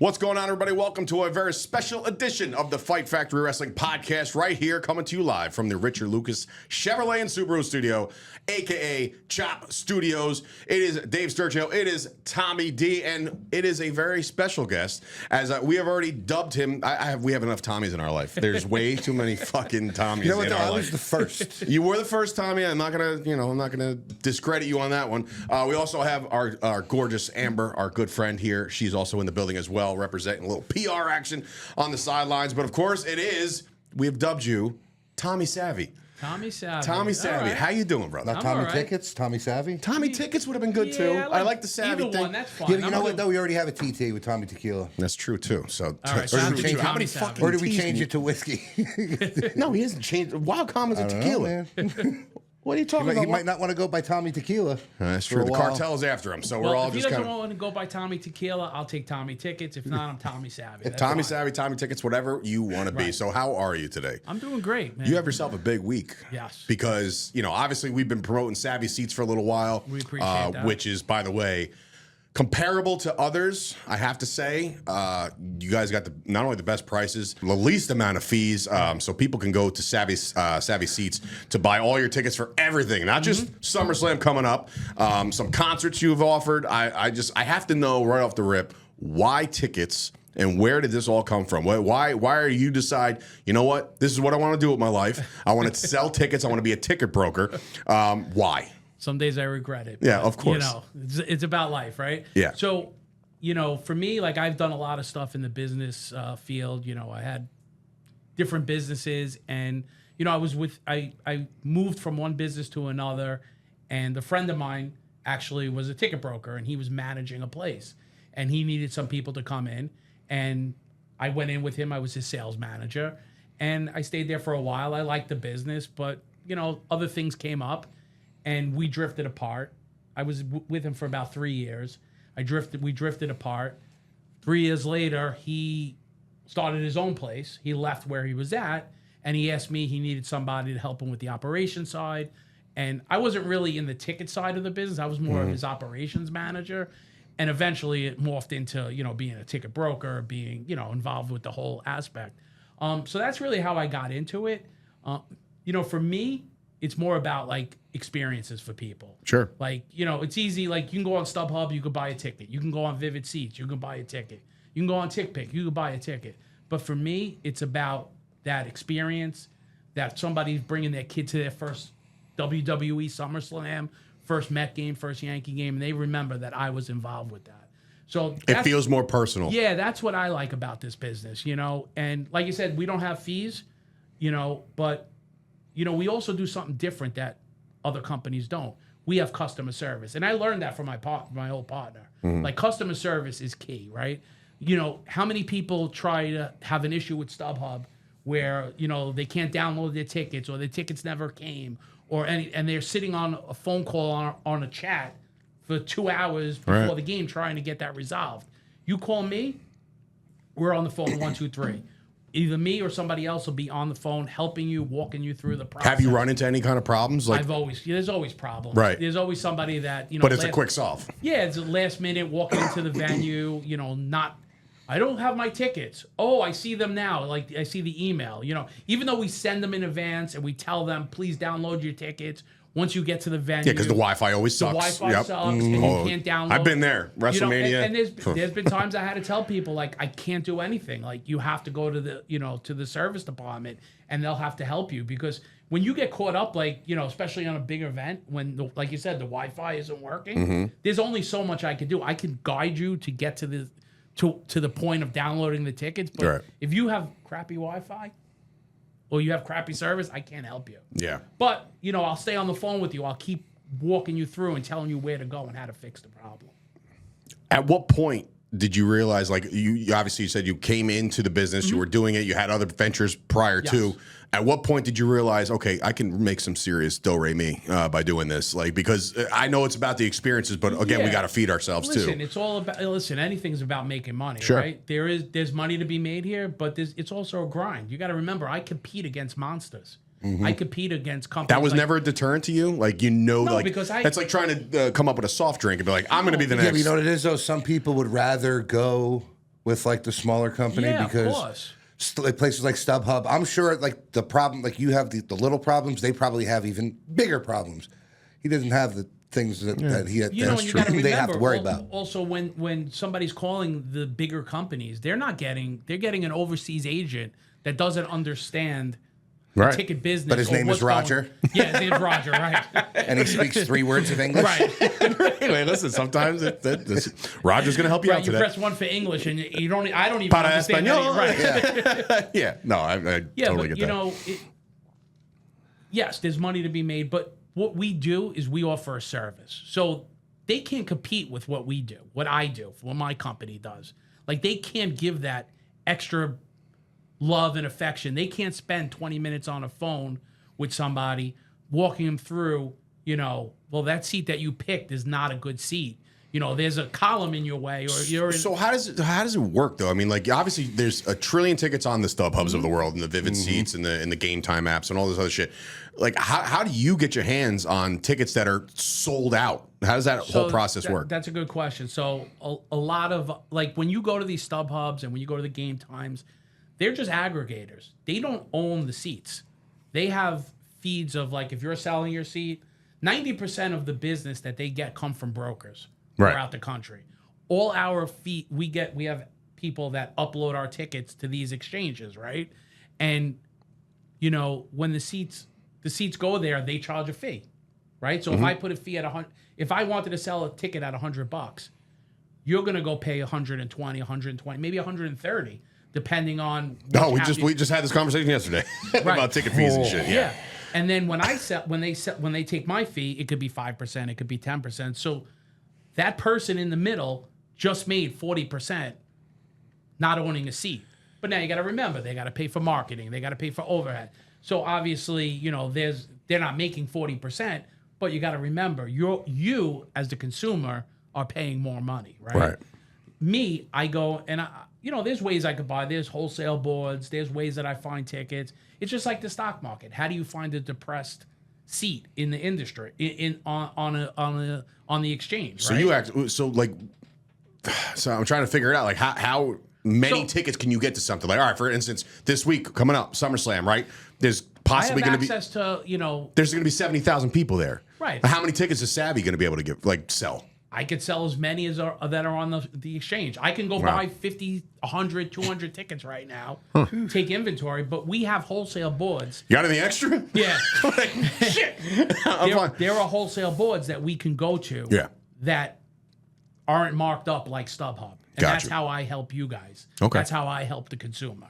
What's going on, everybody? Welcome to a very special edition of the Fight Factory Wrestling Podcast right here, coming to you live from the Richard Lucas Chevrolet and Subaru Studio, a.k.a. Chop Studios. It is Dave Sturchio. It is Tommy Dee, and it is a very special guest, as we have already dubbed him. We have enough Tommies in our life. There's way too many fucking Tommies in our life. I was the first. You were the first, Tommy. I'm not gonna discredit you on that one. We also have our gorgeous Amber, our good friend here. She's also in the building as well, representing a little PR action on the sidelines. But of course, we have dubbed you Tommy Savvy. Tommy Savvy. Tommy Savvy. Right. How you doing, brother? Not Tommy Tickets, Tommy Savvy. Tommy Tickets would have been good too. I like the Savvy either thing. One, that's fine. Yeah, you know what though? We already have a TT with Tommy Tequila. That's true too. So, all right, or did we change it to whiskey? No, he hasn't changed. Wild Commons and tequila. What are you talking about? He might not want to go by Tommy Tequila. That's true. The cartel's after him, so we're all just kind of. If he doesn't want to go by Tommy Tequila, I'll take Tommy Tickets. If not, I'm Tommy Savvy. Tommy Savvy, Tommy Tickets, whatever you want to be. So how are you today? I'm doing great, man. You have yourself a big week. Yes. Because, obviously we've been promoting Savvy Seats for a little while. We appreciate that. Which is, by the way, comparable to others, I have to say. You guys got not only the best prices, the least amount of fees, so people can go to Savvy Seats to buy all your tickets for everything, not just Summer Slam coming up, some concerts you've offered. I have to know right off the rip, why tickets and where did this all come from? Why are you decide, you know what, this is what I want to do with my life. I want to sell tickets. I want to be a ticket broker. Why? Some days I regret it. Yeah, of course. It's about life, right? Yeah. So, for me, like I've done a lot of stuff in the business field. I had different businesses, and I moved from one business to another, and a friend of mine actually was a ticket broker, and he was managing a place, and he needed some people to come in, and I went in with him. I was his sales manager, and I stayed there for a while. I liked the business, but other things came up. And we drifted apart. I was with him for about 3 years. We drifted apart. 3 years later, he started his own place. He left where he was at, and he asked me he needed somebody to help him with the operation side. And I wasn't really in the ticket side of the business. I was more of his operations manager. And eventually it morphed into, being a ticket broker, being, involved with the whole aspect. So that's really how I got into it. For me, it's more about like experiences for people. Sure. Like, it's easy. Like you can go on StubHub, you can buy a ticket. You can go on Vivid Seats, you can buy a ticket. You can go on TickPick, you can buy a ticket. But for me, it's about that experience, that somebody's bringing their kid to their first WWE Summer Slam, first Met game, first Yankee game, and they remember that I was involved with that. So it feels more personal. Yeah, that's what I like about this business, And like you said, we don't have fees, but we also do something different that other companies don't. We have customer service. And I learned that from my old partner. Like, customer service is key, right? How many people try to have an issue with StubHub where, they can't download their tickets, or their tickets never came, and they're sitting on a phone call on a chat for 2 hours before the game trying to get that resolved. You call me, we're on the phone 1, 2, 3. Either me or somebody else will be on the phone helping you, walking you through the process. Have you run into any kind of problems? There's always problems. Right. There's always somebody that, But it's a quick solve. Yeah, it's a last minute walking into the venue, I don't have my tickets. Oh, I see them now. Like, I see the email, even though we send them in advance and we tell them, please download your tickets once you get to the venue. Yeah, because the Wi-Fi always sucks. The Wi-Fi sucks, and you can't download. I've been there. WrestleMania. And there's been times I had to tell people, like, I can't do anything. Like, you have to go to the service department, and they'll have to help you, because when you get caught up, like, especially on a big event, when, like you said, the Wi-Fi isn't working, there's only so much I can do. I can guide you to get to the point of downloading the tickets, but if you have crappy Wi-Fi, or you have crappy service, I can't help you. Yeah. But, I'll stay on the phone with you. I'll keep walking you through and telling you where to go and how to fix the problem. At what point did you realize, like, you obviously said you came into the business, you were doing it, you had other ventures prior to. At what point did you realize, okay, I can make some serious do-re-mi by doing this? Like, because I know it's about the experiences, but again, we got to feed ourselves too. It's all about, anything's about making money, sure. Right? There's money to be made here, but it's also a grind. You got to remember, I compete against monsters. I compete against companies. That was never a deterrent to you? Like, no, like, because that's like trying to come up with a soft drink and be like, I'm going to be the next. Yeah, but you know what it is, though? Some people would rather go with like the smaller company? Yeah, because of course. Places like StubHub, I'm sure like the problem, like you have the little problems, they probably have even bigger problems. He doesn't have the things that he had. You know, and you gotta they have to remember, worry about. Also, when somebody's calling the bigger companies, they're getting an overseas agent that doesn't understand the ticket business. But his name is Roger. Yeah, his name's Roger, right? And he speaks 3 words of English. Right. Anyway, listen, sometimes Roger's going to help you out You today. press 1 for English, and you don't. I don't even Para understand español. that. Right. Yeah. No, I totally get that. You know, yes, there's money to be made, but what we do is we offer a service. So they can't compete with what we do, what I do, what my company does. Like, they can't give that extra love and affection. They can't spend 20 minutes on a phone with somebody, walking them through, well, that seat that you picked is not a good seat. There's a column in your way, or you're. So how does it work though? I mean, like obviously there's a trillion tickets on the StubHubs of the world, and the Vivid Seats, and the Game Time apps, and all this other shit. Like, how do you get your hands on tickets that are sold out? How does that whole process work? That's a good question. So a lot of, like, when you go to these StubHubs and when you go to the Game Times, they're just aggregators. They don't own the seats. They have feeds of, like, if you're selling your seat, 90% of the business that they get come from brokers throughout the country. All our feet we have people that upload our tickets to these exchanges, right? And when the seats go there, they charge a fee, right? So if I put a fee at $100, if I wanted to sell a ticket at $100, you're gonna go pay 120, 120, maybe 130, depending on. We just had this conversation yesterday about ticket fees and shit. Yeah. And then when they take my fee, it could be 5%, it could be 10%. So that person in the middle just made 40% not owning a seat. But now you got to remember, they got to pay for marketing, they got to pay for overhead. So obviously, they're not making 40%, but you got to remember, you as the consumer are paying more money, right? Right. Me, I go and there's ways I could buy. There's wholesale boards. There's ways that I find tickets. It's just like the stock market. How do you find a depressed seat in the industry on the exchange? So right? So I'm trying to figure it out. Like how many tickets can you get to something? Like, all right, for instance, this week coming up, Summer Slam, right? There's possibly going to be access to There's going to be 70,000 people there. Right. How many tickets is Savvy going to be able to sell? I could sell as many as that are on the exchange. I can go buy 50, 100, 200 tickets right now, take inventory, but we have wholesale boards. You got any extra? Yeah. Like, shit. There are wholesale boards that we can go to that aren't marked up like StubHub. And that's how I help you guys. Okay. That's how I help the consumer.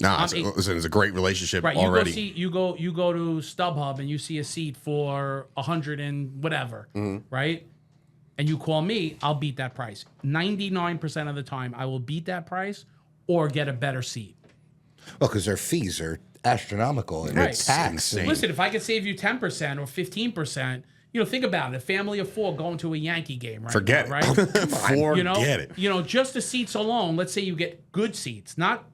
Listen, it's a great relationship already. already. You go to StubHub and you see a seat for 100 and whatever, right? And you call me, I'll beat that price. 99% of the time, I will beat that price or get a better seat. Well, because their fees are astronomical and it's taxed. Listen, if I could save you 10% or 15%, think about it. A family of 4 going to a Yankee game, right? Forget now, it. Right? Forget it. Just the seats alone. Let's say you get good seats, not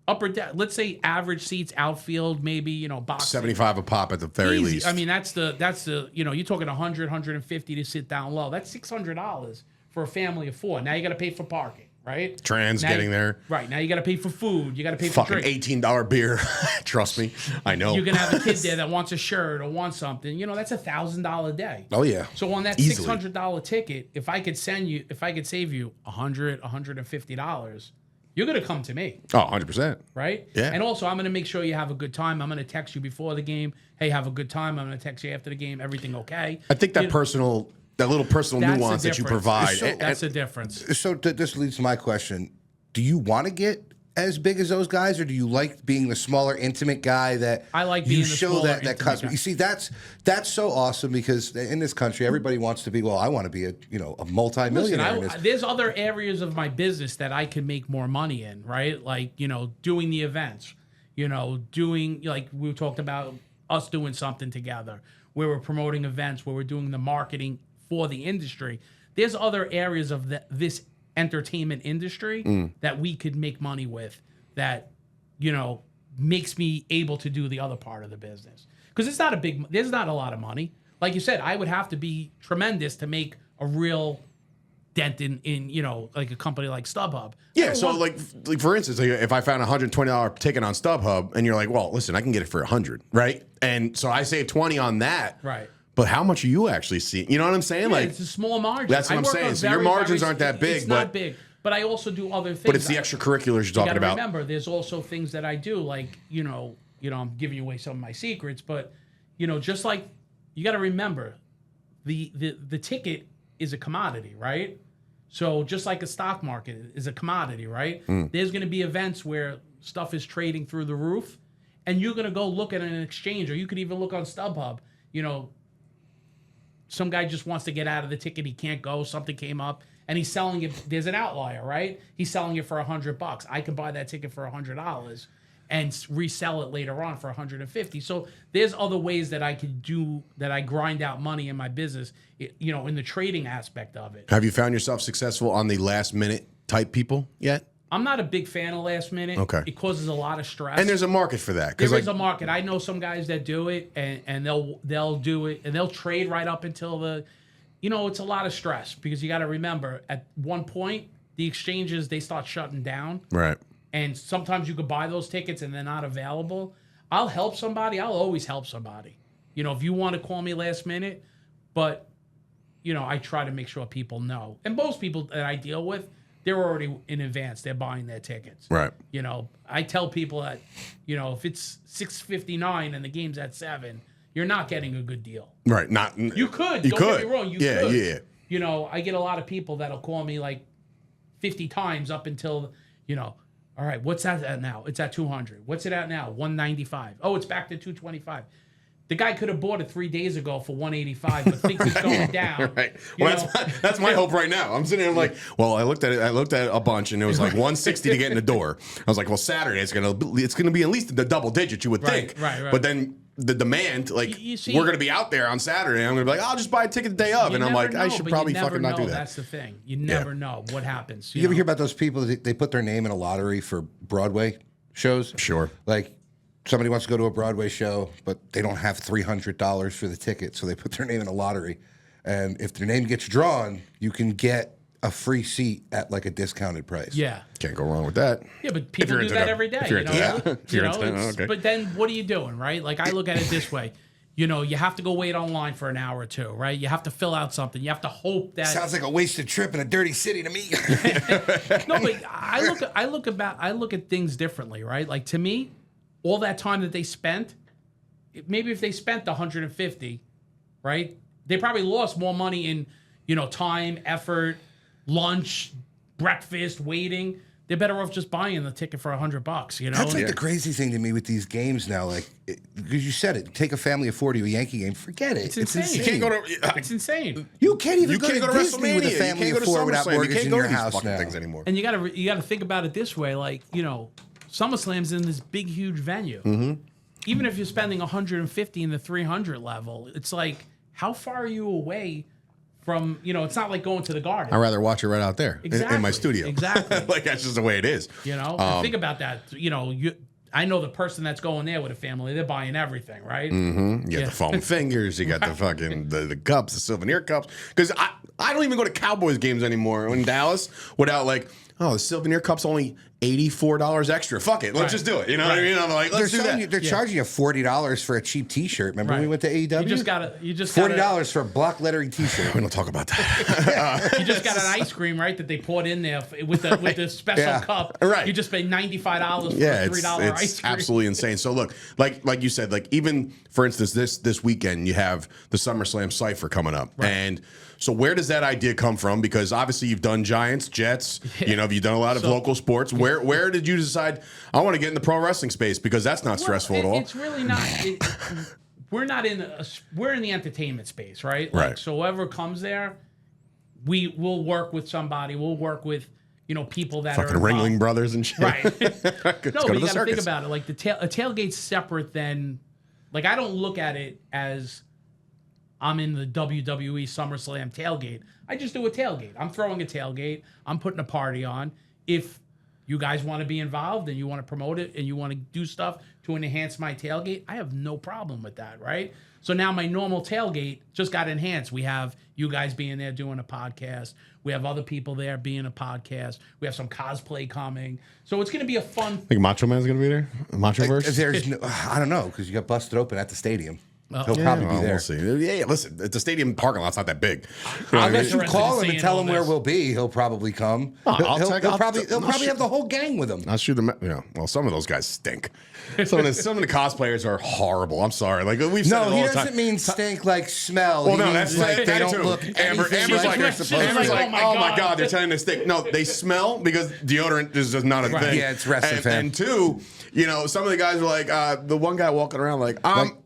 upper deck. Let's say average seats, outfield, maybe box 75 a pop at the very least. I mean, that's the you're talking 100, 150 to sit down low. That's $600 for a family of 4. Now you got to pay for parking, right? Getting there. Right. Now you got to pay for food. You got to pay for fucking drinks. $18 beer. Trust me, I know. You're gonna have a kid there that wants a shirt or wants something. That's $1,000 a day. Oh yeah. So on that $600 ticket, if I could save you $100, $150, you're going to come to me. Oh, 100%. Right? Yeah. And also, I'm going to make sure you have a good time. I'm going to text you before the game. Hey, have a good time. I'm going to text you after the game. Everything okay? I think that little personal nuance that you provide. That's the difference. So this leads to my question. Do you want to get as big as those guys, or do you like being the smaller, intimate guy that I like being the smaller, that customer? guy. You see, that's so awesome because in this country, everybody wants to be. Well, I want to be a multi-millionaire. Listen, there's other areas of my business that I can make more money in, right? Like doing the events, doing like we talked about us doing something together, where we're promoting events, where we're doing the marketing for the industry. There's other areas of this entertainment industry that we could make money with that makes me able to do the other part of the business, because there's not a lot of money. Like you said, I would have to be tremendous to make a real dent in you know, like a company like StubHub. Yeah, so like for instance, like if I found a $120 ticket on StubHub, and you're like, well, listen, I can get it for $100, right? And so I save 20 on that, Right. But how much are you actually seeing? You know what I'm saying? Yeah, like it's a small margin. That's what I'm saying. So your margins aren't that big, it's but not big. But I also do other things. But it's the extracurriculars you're talking gotta about. Remember, there's also things that I do, like you know, I'm giving away some of my secrets, but you know, just like you got to remember, the ticket is a commodity, right? So just like a stock market is a commodity, right? There's going to be events where stuff is trading through the roof, and you're going to go look at an exchange, or you could even look on StubHub. You know, some guy just wants to get out of the ticket, he can't go. Something came up, and he's selling it. There's an outlier, right? He's selling it for $100. I can buy that ticket for $100 and resell it later on for $150. So there's other ways that I could do that. I grind out money in my business, you know, in the trading aspect of it. Have you found yourself successful on the last minute type people yet? I'm not a big fan of last minute. Okay. It causes a lot of stress. And there's a market for that. There is a market. I know some guys that do it, and they'll do it, and they'll trade right up until the, you know, it's a lot of stress because you got to remember at one point the exchanges, they start shutting down. Right. And sometimes you could buy those tickets and they're not available. I'll help somebody. I'll always help somebody. You know, if you want to call me last minute, but, you know, I try to make sure people know. And most people that I deal with, they're already in advance. They're buying their tickets. Right. You know, I tell people that, you know, if it's 6:59 and the game's at 7, you're not getting a good deal. Right. Not You could. You Don't could. get me wrong. You yeah, could. Yeah. You know, I get a lot of people that'll call me like 50 times up until, you know, all right, what's that at now? It's at 200. What's it at now? 195. Oh, it's back to 225. The guy could have bought it 3 days ago for 185, but thinks it's going down. Right. Well, that's my hope right now. I'm sitting here like, well, I looked at it a bunch, and it was like 160 to get in the door. I was like, well, Saturday it's gonna be at least the double digits, you would think. Right. But then the demand, like, You see, we're gonna be out there on Saturday. I'm gonna be like, I'll just buy a ticket the day of, and I'm like, I should probably fucking not do that. That's the thing. You never know what happens. You ever hear about those people that they put their name in a lottery for Broadway shows? Sure. Like somebody wants to go to a Broadway show, but they don't have $300 for the ticket, so they put their name in a lottery. And if their name gets drawn, you can get a free seat at like a discounted price. Yeah. Can't go wrong with that. Yeah, but people do that every day. If you're into that. If you're into that, it's- okay. But then what are you doing, right? Like I look at it this way. You know, you have to go wait online for an hour or two, right? You have to fill out something. You have to hope that Sounds like a wasted trip in a dirty city to me. No, but I look at things differently, right? Like to me, all that time that they spent, maybe if they spent 150, right? They probably lost more money in, you know, time, effort, lunch, breakfast, waiting. They're better off just buying the ticket for $100, you know? That's like the crazy thing to me with these games now. Like, because you said it, take a family of 4 to a Yankee game, forget it. It's insane. You can't go to. It's insane. You can't even You go can't to go to Disney with a WrestleMania. family You can't of go to 4 without SummerSlam. You mortgage can't in go your to these house fucking now. things anymore. And you gotta think about it this way, like, you know, SummerSlam's in this big, huge venue. Mm-hmm. Even if you're spending 150 in the 300 level, it's like, how far are you away from, you know, it's not like going to the Garden. I'd rather watch it right out there in my studio. Exactly. Like, that's just the way it is. You know, and think about that. You know, I know the person that's going there with a family, they're buying everything, right? Mm-hmm. You got the foam fingers, you got the fucking the cups, the souvenir cups. Because I don't even go to Cowboys games anymore in Dallas without like, oh, the souvenir cup's only $84 extra. Fuck it, let's just do it. You know what I mean? I'm like, let's do that. They're charging you $40 for a cheap T-shirt. Remember when we went to AEW? You just got $40 for a block lettering T-shirt. We don't talk about that. You just got an ice cream, right? That they poured in there with the special cup. Right. You just paid $95 for Yeah, a $3 it's ice cream. absolutely insane. So look, like you said, like even for instance, this weekend you have the Summer Slam Cypher coming up, and so where does that idea come from? Because obviously you've done Giants, Jets, you know, you've done a lot of local sports. Where did you decide I want to get in the pro wrestling space because that's not stressful at all? It's really not. We're in the entertainment space, right? Right. So whoever comes there, we'll work with somebody. We'll work with, you know, people that Fucking are Ringling Brothers and shit. Right. Let's No, go but to you the got to circus. think about it. Like a tailgate's separate than, like I don't look at it as I'm in the WWE SummerSlam tailgate. I just do a tailgate. I'm throwing a tailgate. I'm putting a party on. If you guys want to be involved and you want to promote it and you want to do stuff to enhance my tailgate, I have no problem with that, right? So now my normal tailgate just got enhanced. We have you guys being there doing a podcast. We have other people there being a podcast. We have some cosplay coming. So it's going to be a fun... Think Macho Man's going to be there? Machoverse? There's no, I don't know, because you got busted open at the stadium. He'll Oh. probably be there. We'll see. Yeah, listen, the stadium parking lot's not that big. Unless you interested call in him and seeing tell all him where this. we'll be, he'll probably come. He'll probably have the whole gang with him. I'll shoot them. Yeah. Well, some of those guys stink. Some of the cosplayers are horrible. I'm sorry. Like we've said No, it he all the time. doesn't mean stink like smell. Well, He no, means that's like they that don't too. look Amber's anything like, like they're supposed Amber's to. like, oh my God, they're telling us stink. No, they smell because deodorant is just not a thing. Yeah, it's wrestling fan. And two, some of the guys are like, the one guy walking around like,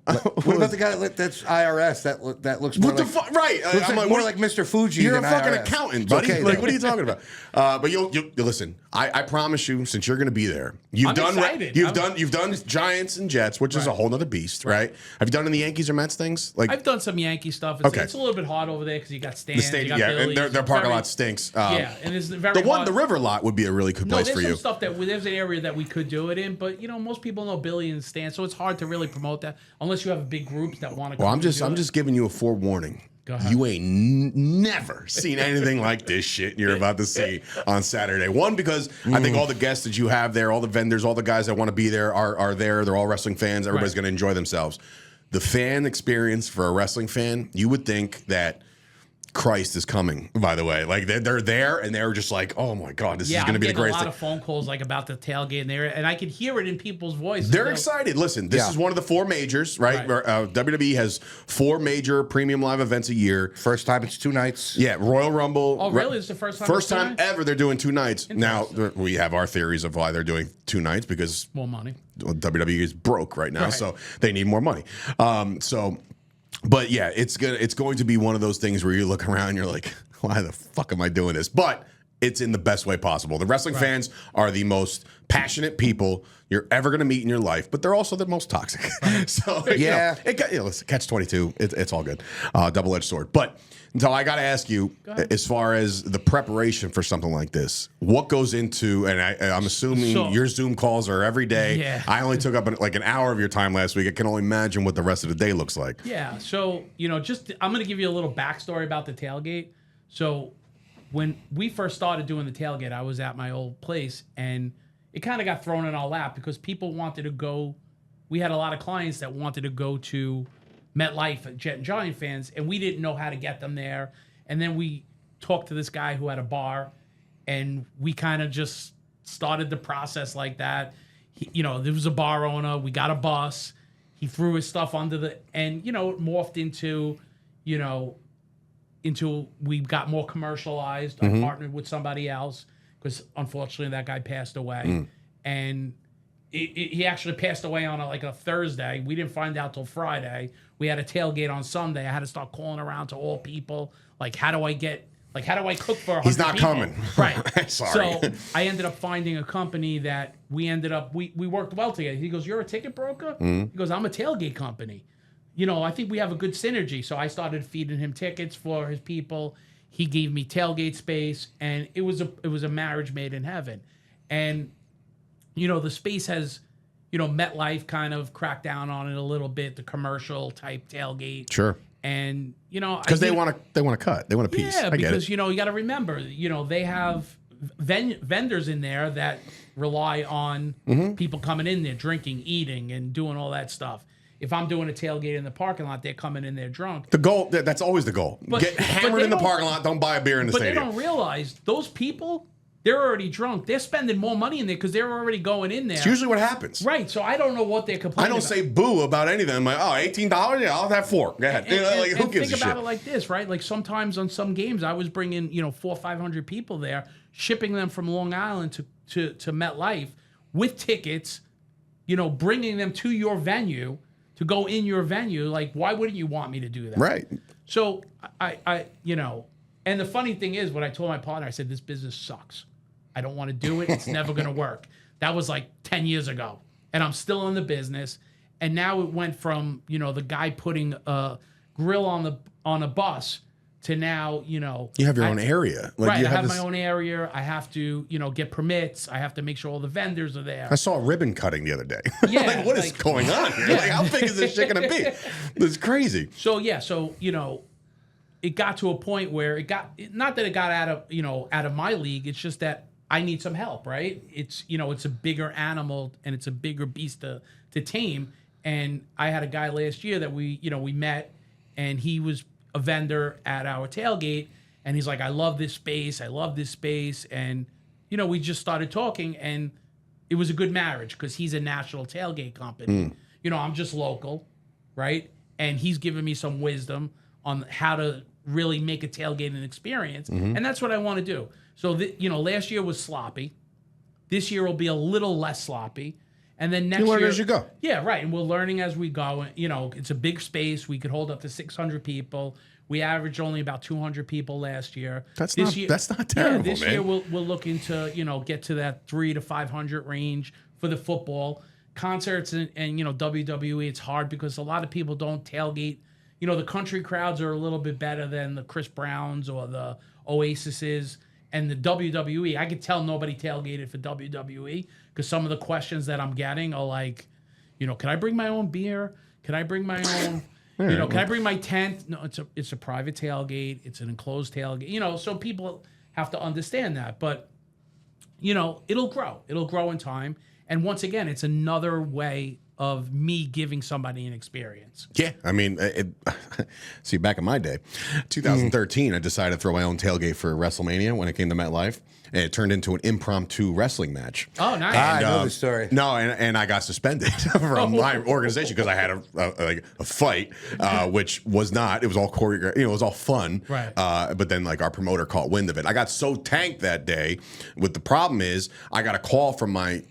What about the guy that's IRS? That looks more what the like, fuck? Right. looks I'm like more like Mr. Fuji. You're a than fucking IRS. accountant, It's buddy. okay, Like, though. what are you talking about? But you'll listen. I promise you, since you're going to be there, I'm excited. You've done Giants and Jets, which is a whole nother beast, right? Have you done any Yankees or Mets things? Like I've done some Yankee stuff. It's, Okay. it's a little bit hard over there because you got stands. the stadium, you got yeah, and Billy's, their parking very- lot stinks. Yeah, and it's very hard. The river lot would be a really good No, place there's for some you. stuff there's an area that we could do it in, but most people know Billy and Stan, so it's hard to really promote that unless you have big groups that want to. Well, I'm just giving you a forewarning. Go ahead. You ain't never seen anything like this shit you're about to see on Saturday. One, because I think all the guests that you have there, all the vendors, all the guys that want to be there are there. They're all wrestling fans. Everybody's going to enjoy themselves. The fan experience for a wrestling fan, you would think that Christ is coming, by the way. Like, they're there, and they're just like, oh, my God, this is going to be the greatest a thing. lot of phone calls about the tailgate in there, and I could hear it in people's voices. They're excited. Listen, this is one of the 4 majors, right? WWE has 4 major premium live events a year. First time it's 2 nights. Yeah, Royal Rumble. Oh, really? It's the first time First it's 2 time nights? ever they're doing 2 nights. Now, we have our theories of why they're doing 2 nights because More money. WWE is broke right now, Right. so they need more money. But yeah, it's going to be one of those things where you look around and you're like, why the fuck am I doing this? But it's in the best way possible. The wrestling fans are the most passionate people you're ever going to meet in your life, but they're also the most toxic. So Yeah. listen, catch-22, it's all good. Double-edged sword. But so I got to ask you, as far as the preparation for something like this, what goes into, and I'm assuming your Zoom calls are every day. Yeah. I only took up an hour of your time last week. I can only imagine what the rest of the day looks like. Yeah. So, I'm going to give you a little backstory about the tailgate. So, when we first started doing the tailgate, I was at my old place, and it kind of got thrown in our lap because people wanted to go. We had a lot of clients that wanted to go to MetLife, Jet and Giant fans, and we didn't know how to get them there. And then we talked to this guy who had a bar, and we kind of just started the process like that. There was a bar owner. We got a bus. He threw his stuff under and it morphed into, we got more commercialized. I partnered with somebody else because unfortunately that guy passed away. And he actually passed away on a Thursday. We didn't find out till Friday. We had a tailgate on Sunday. I had to start calling around to all people. How do I cook for 100 He's not people? coming. Right. Sorry. So I ended up finding a company that we worked well together. He goes, "You're a ticket broker?" He goes, "I'm a tailgate company. I think we have a good synergy." So I started feeding him tickets for his people. He gave me tailgate space, and it was a marriage made in heaven. And the space has, MetLife kind of cracked down on it a little bit, the commercial type tailgate. Sure. And because they want to cut, they want a piece. Yeah, I get because it. you got to remember, they have vendors in there that rely on people coming in there, drinking, eating, and doing all that stuff. If I'm doing a tailgate in the parking lot, they're coming in there drunk. The goal, that's always the goal. Get hammered they in the don't- parking lot. Don't buy a beer in the But stadium. they don't realize those people, they're already drunk. They're spending more money in there because they're already going in there. It's usually what happens. Right. So I don't know what they're I complaining don't about. say boo about anything. I'm like, oh, $18? Yeah, I'll have 4. Go ahead. And Who gives think a about shit? it like this, right? Like sometimes on some games, I was bringing 400 or 500 people there, shipping them from Long Island to MetLife with tickets, bringing them to your venue to go in your venue. Like, why wouldn't you want me to do that? Right. So I and the funny thing is, when I told my partner, I said, "This business sucks. I don't want to do it. It's never going to work." That was like 10 years ago, and I'm still in the business. And now it went from the guy putting a grill on a bus to now, you have your own area. Like right, you I have this, my own area. I have to, get permits. I have to make sure all the vendors are there. I saw a ribbon cutting the other day. Yeah, like, what is going on here? Like, how big is this shit gonna be? It's crazy. So it got to a point where not that it got out of my league. It's just that I need some help, right? It's it's a bigger animal and it's a bigger beast to tame. And I had a guy last year that we met, and he was a vendor at our tailgate, and he's like, I love this space, and we just started talking, and it was a good marriage because he's a national tailgate company. I'm just local, right? And he's giving me some wisdom on how to really make a tailgating experience, and that's what I want to do. So last year was sloppy. This year will be a little less sloppy. And then next you learn year, as you go. Yeah, right. And we're learning as we go. It's a big space. We could hold up to 600 people. We averaged only about 200 people last year. That's not terrible, yeah, this man. year we're looking to get to that 300 to 500 range for the football concerts and WWE. It's hard because a lot of people don't tailgate. The country crowds are a little bit better than the Chris Browns or the Oasises. And the WWE, I could tell nobody tailgated for WWE because some of the questions that I'm getting are like, can I bring my own beer? Can I bring my own, can I bring my tent? No, it's a private tailgate. It's an enclosed tailgate. So people have to understand that. But, it'll grow. It'll grow in time. And once again, it's another way of me giving somebody an experience. Yeah, I mean, see, back in my day, 2013, I decided to throw my own tailgate for WrestleMania when it came to MetLife, and it turned into an impromptu wrestling match. Oh, nice! I know the story. No, and I got suspended from my organization because I had a fight, which was not. It was all choreographed. It was all fun. Right. But then our promoter caught wind of it. I got so tanked that day. With the problem is, I got a call from my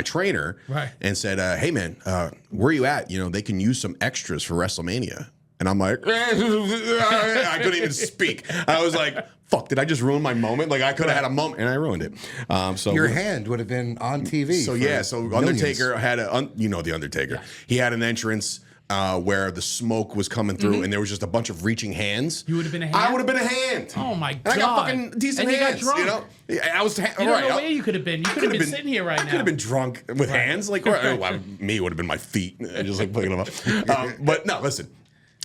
trainer, right, and said, "Hey man, where are you at? They can use some extras for WrestleMania." And I'm like, I couldn't even speak. I was like, "Fuck! Did I just ruin my moment? Like I could have had a moment, and I ruined it." So your hand would have been on TV. So Undertaker had the Undertaker. Yeah. He had an entrance. Where the smoke was coming through, and there was just a bunch of reaching hands. You would have been a hand? I would have been a hand. Oh, my God. And I got fucking decent and hands. You got drunk. I was. You don't know where you could have been. You could have been sitting here right now. I could have been drunk with hands. Like, me would have been my feet. Just picking them up. But no, listen.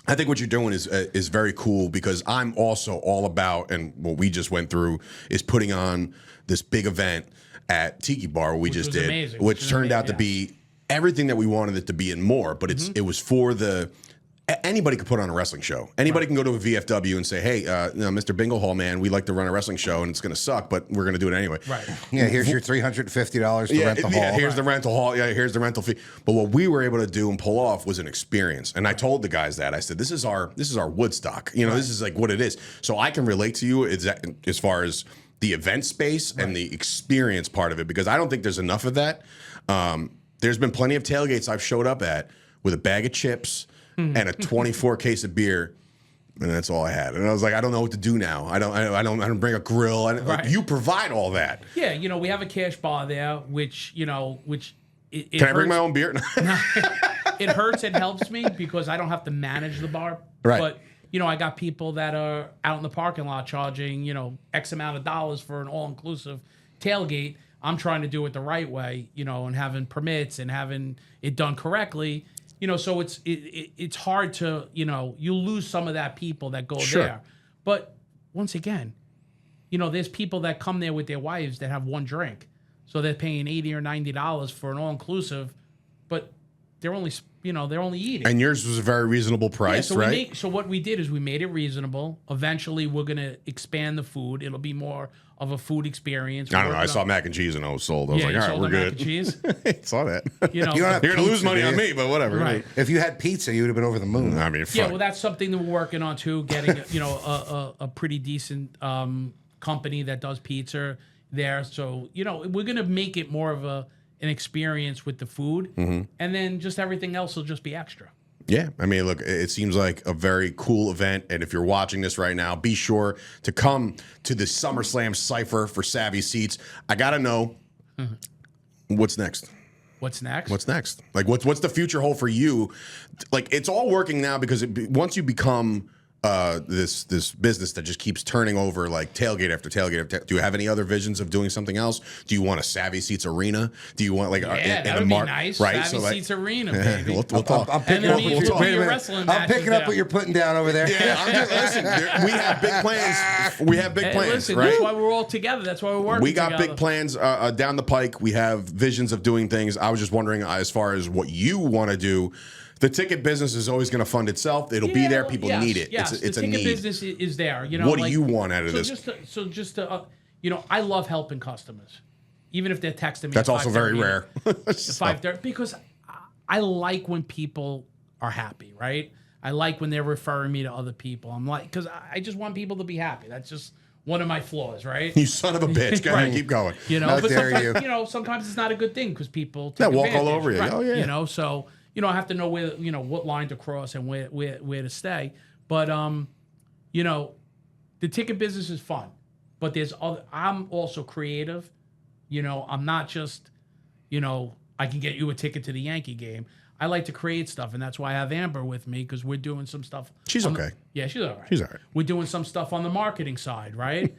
I think what you're doing is very cool because I'm also all about, and what we just went through is putting on this big event at Tiki Bar we just did, amazing. which turned out to be everything that we wanted it to be and more, but it was for anybody could put on a wrestling show. Anybody can go to a VFW and say, hey, Mr. Bingle Hall, man, we like to run a wrestling show and it's going to suck, but we're going to do it anyway. Right. Yeah, here's your $350 to rent the hall. Yeah, here's the rental hall. Yeah, here's the rental fee. But what we were able to do and pull off was an experience. And I told the guys that. I said, this is our Woodstock. This is like what it is. So I can relate to you as far as the event space and the experience part of it, because I don't think there's enough of that. There's been plenty of tailgates I've showed up at with a bag of chips and a 24 case of beer, and that's all I had. And I was like, I don't know what to do now. I don't bring a grill. Like, you provide all that. Yeah, we have a cash bar there, which can I bring my own beer? It hurts. It helps me because I don't have to manage the bar. Right. But I got people that are out in the parking lot charging X amount of dollars for an all-inclusive tailgate. I'm trying to do it the right way, and having permits and having it done correctly, so it's hard to, you lose some of that people that go there. But once again, there's people that come there with their wives that have one drink. So they're paying $80 or $90 for an all-inclusive, but they're only eating. And yours was a very reasonable price, right? So what we did is we made it reasonable. Eventually, we're going to expand the food. It'll be more of a food experience. I don't know. I saw mac and cheese and I was sold. I was like, all right, we're good. Mac and cheese? I saw that. You're going to lose money on me, but whatever. Right. If you had pizza, you would have been over the moon. I mean, yeah, well, that's something that we're working on too, getting, a pretty decent company that does pizza there. So, we're going to make it more of an experience with the food, and then just everything else will just be extra. Yeah, I mean, look, it seems like a very cool event, and if you're watching this right now, be sure to come to the Summer Slam Cypher for Savvy Seats. I gotta know what's next. What's next? What's next? Like, what's the future hold for you? Like, it's all working now because once you become this business that just keeps turning over like tailgate after tailgate. Do you have any other visions of doing something else? Do you want a Savvy Seats arena? Do you want like that would be nice. Right, Savvy so Seats arena, baby. we'll talk. I'm picking up. Wait a minute. I'm picking up what you're putting down over there. Yeah, I'm just listen. We have big plans. We have big plans. Listen, right? that's why we're all together. That's why we're working. We got together. big plans down the pike. We have visions of doing things. I was just wondering, as far as what you want to do. The ticket business is always going to fund itself. It'll be there. People need it. Yes, it's a the ticket need. business is there. You know, what do you want out of this? Just to, you know, I love helping customers, even if they're texting me. That's also very rare. 5:30, because I like when people are happy, right? I like when they're referring me to other people. I'm like, because I just want people to be happy. That's just one of my flaws, right? You son of a bitch. Go ahead, keep going. You know, How but dare sometimes, you. sometimes it's not a good thing because people take walk all advantage, over you. right? Oh, yeah. You know, so I have to know where, what line to cross and where to stay. But the ticket business is fun, but there's other. I'm also creative. I'm not just, I can get you a ticket to the Yankee game. I like to create stuff, and that's why I have Amber with me, because we're doing some stuff. She's okay. Yeah, she's all right. She's all right. We're doing some stuff on the marketing side, right?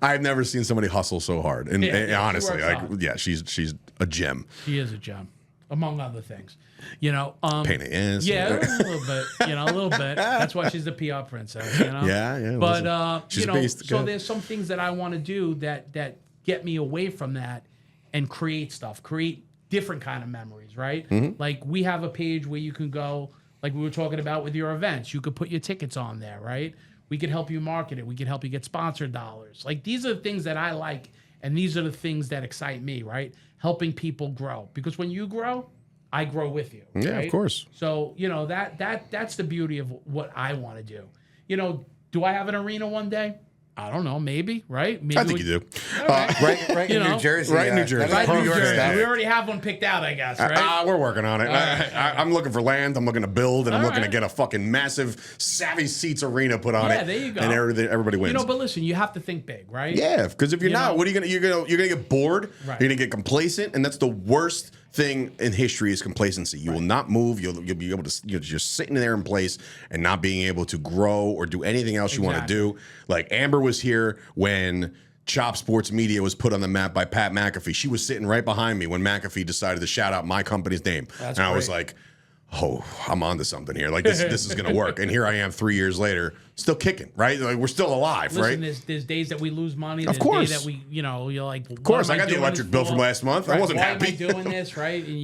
I've never seen somebody hustle so hard, and, Yeah, and yeah, she honestly, works hard. she's a gem. She is a gem, among other things. Pain in the ass. Yeah, a little bit. A little bit. That's why she's the PR princess. Yeah. But she's a beast. so Good. there's some things that I want to do that get me away from that and create stuff, create different kind of memories, right? Mm-hmm. Like we have a page where you can go, like we were talking about with your events. You could put your tickets on there, right? We could help you market it. We could help you get sponsored dollars. Like these are the things that I like, and these are the things that excite me, right? Helping people grow, because when you grow, I grow with you. Yeah, right? of course. So that's the beauty of what I want to do. Do I have an arena one day? I don't know, maybe, right? Maybe I think you do. Right in New Jersey. Right in New Jersey. That's Right, New York Jersey. stuff. We already have one picked out, I guess, right? We're working on it. I'm looking for land. I'm looking to build, and I'm All looking to right. get a fucking massive Savvy Seats arena put on it. Yeah, there you go. And everybody wins. But listen, you have to think big, right? Yeah, because if you're You not, know? what are you gonna? You're gonna get bored. Right. You're gonna get complacent, and that's the worst thing in history is complacency. You will not move. You'll be able to. You're just sitting there in place and not being able to grow or do anything else you want to do. Like Amber was here when Chop Sports Media was put on the map by Pat McAfee. She was sitting right behind me when McAfee decided to shout out my company's name, That's and I was great. like, oh, I'm onto something here. Like this is gonna work. And here I am 3 years later, still kicking, right? Like we're still alive, Listen, right? there's days that we lose money. Of There's course. days that we, you're like, Of course, I got the electric bill from last month. I wasn't happy. Why am I doing this, right? And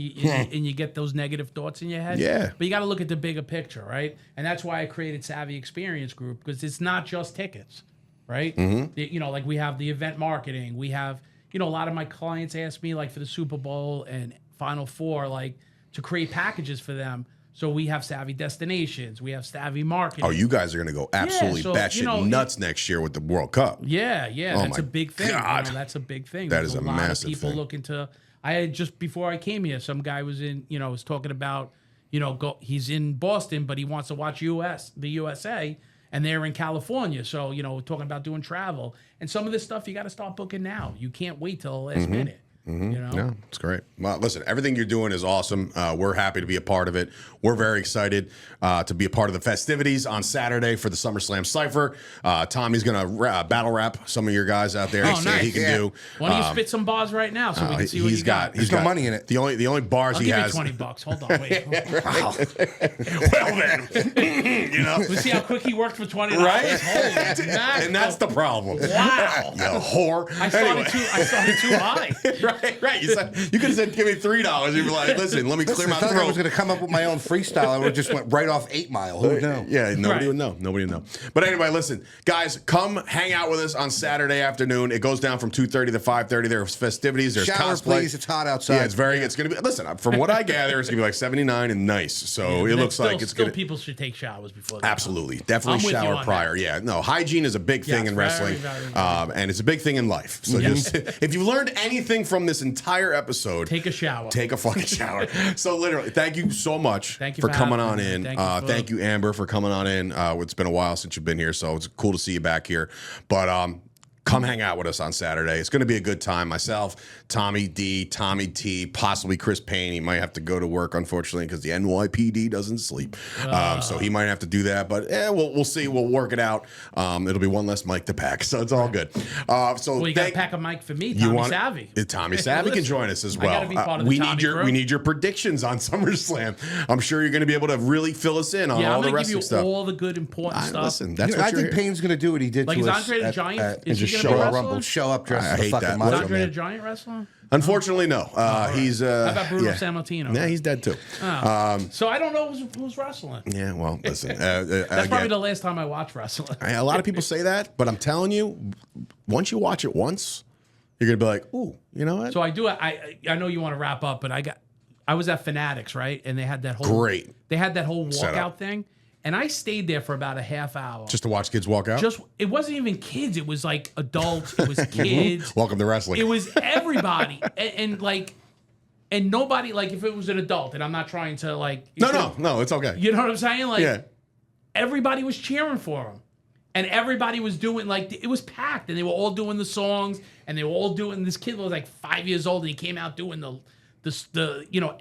you get those negative thoughts in your head. Yeah. But you got to look at the bigger picture, right? And that's why I created Savvy Experience Group, because it's not just tickets, right? Mm-hmm. Like we have the event marketing. We have, a lot of my clients ask me, like for the Super Bowl and Final Four, like to create packages for them. So we have Savvy Destinations. We have Savvy Marketing. Oh, you guys are going to go absolutely so, batshit nuts next year with the World Cup. Yeah, that's my a big thing. God. That's a big thing. That There's is a lot massive of people thing. looking to. I had just before I came here, some guy was was talking about, he's in Boston, but he wants to watch the USA, and they're in California. So talking about doing travel and some of this stuff, you got to start booking now. You can't wait till the last minute. No, it's great. Well, listen, everything you're doing is awesome. We're happy to be a part of it. We're very excited to be a part of the festivities on Saturday for the Summer Slam Cypher. Tommy's going to battle rap some of your guys out there. Oh, See what nice. he can do. Why don't you spit some bars right now so we can see what He's you got? He's There's no got money in it. The only bars I'll he give has. you $20. Hold on, wait. Wow. Well then, We see how quick he worked for $20. Right? Holy and that's the problem. Wow. You whore. I started too high. Right. You could have said, give me $3. You'd be like, listen, let me clear my I thought I was throat. going to come up with my own freestyle. I would have just went right off 8 Mile. Who would know? Yeah, nobody Right. would know. Nobody would know. But anyway, listen, guys, come hang out with us on Saturday afternoon. It goes down from 2:30 to 5:30. There's festivities. There's Shower, cosplay. please. It's hot outside. Yeah, it's going to be. Listen, from what I gather, it's going to be like 79 and nice. So it looks like it's still going to. people should take showers before they Absolutely, come. definitely I'm with you shower on prior. that. Yeah, no, hygiene is a big thing Yes, in very, wrestling, very, very. and it's a big thing in life. So just if you learned anything from this entire episode, Take a shower. Take a fucking shower. So literally, thank you so much Thank you for for coming having on me. in. Thank you Thank you, Amber, for coming on in. It's been a while since you've been here, so it's cool to see you back here. But come hang out with us on Saturday. It's going to be a good time. Myself, Tommy D, Tommy T, possibly Chris Payne. He might have to go to work, unfortunately, because the NYPD doesn't sleep. So he might have to do that. But we'll see. We'll work it out. It'll be one less mic to pack, so it's all good. Well, you got to pack a mic for me, Tommy Savvy. Tommy Savvy can join us as well. I gotta be part of the Tommy crew. We need your predictions on SummerSlam. I'm sure you're going to be able to really fill us in on all the wrestling stuff. I'm going to give you all the good, important stuff. Listen, that's what I think Payne's going to do what he did like, to us. Like, is Andre the Giant? Is just he show going to up, be Rumble, show up dressed as a fucking that. macho Is Andre man. the Giant wrestling? Unfortunately, no. He's. How about Bruno Sammartino? Yeah, he's dead too. So I don't know who's wrestling. Yeah, well, listen. That's probably the last time I watched wrestling. A lot of people say that, but I'm telling you, once you watch it once, you're gonna be like, ooh, you know what? So I do. I know you want to wrap up, but I was at Fanatics, right? And they had that whole They had that whole walkout thing, and I stayed there for about a half hour just to watch kids walk out. It wasn't even kids; it was like adults, it was kids. Welcome to wrestling. It was everybody, and nobody. Like, if it was an adult, and I'm not trying to like. No, it's okay. You know what I'm saying? Like, everybody was cheering for him. And everybody was doing, like, it was packed, and they were all doing the songs, and they were all doing. This kid was like 5 years old, and he came out doing the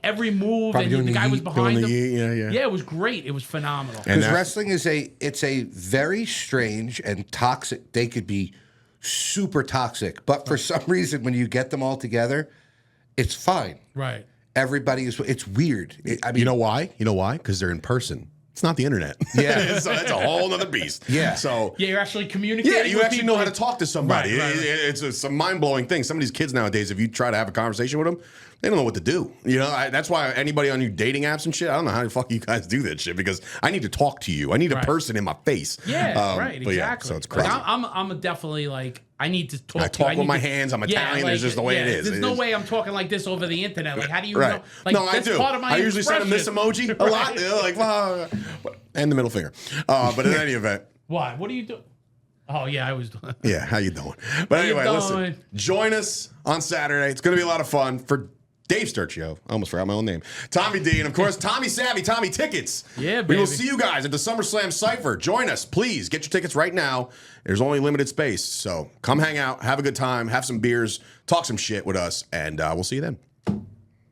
every move, Probably and the guy was behind him. Yeah, it was great. It was phenomenal. Because wrestling is a very strange and toxic. They could be super toxic, but for some reason, when you get them all together, it's fine. Right. Everybody is. It's weird. I mean, you know why? Because they're in person. It's not the internet. Yeah. So that's a whole other beast. Yeah. So you're actually communicating. Yeah, you with actually people. know how to talk to somebody. Right. It's a mind-blowing thing. Some of these kids nowadays, if you try to have a conversation with them, they don't know what to do. You know, that's why anybody on your dating apps and shit, I don't know how the fuck you guys do that shit, because I need to talk to you. I need a person in my face. Yeah, right, exactly. Yeah, so it's crazy. Like, I'm definitely like, I need to talk. I talk with my hands. I'm Italian. Like, it's just the way it is. There's no way I'm talking like this over the internet. Like, how do you know? Like, no, I do. Part of my I usually send a miss emoji a lot. You know, like, and the middle finger. But in any event. Why? What are you doing? Oh, yeah, I was doing. Yeah, how you doing? But anyway, listen, join us on Saturday. It's going to be a lot of fun for Dave Sturchio. I almost forgot my own name. Tommy D, and of course, Tommy Savvy, Tommy Tickets. Yeah, baby. We will see you guys at the Summer Slam Cypher. Join us, please. Get your tickets right now. There's only limited space. So come hang out, have a good time, have some beers, talk some shit with us, and we'll see you then.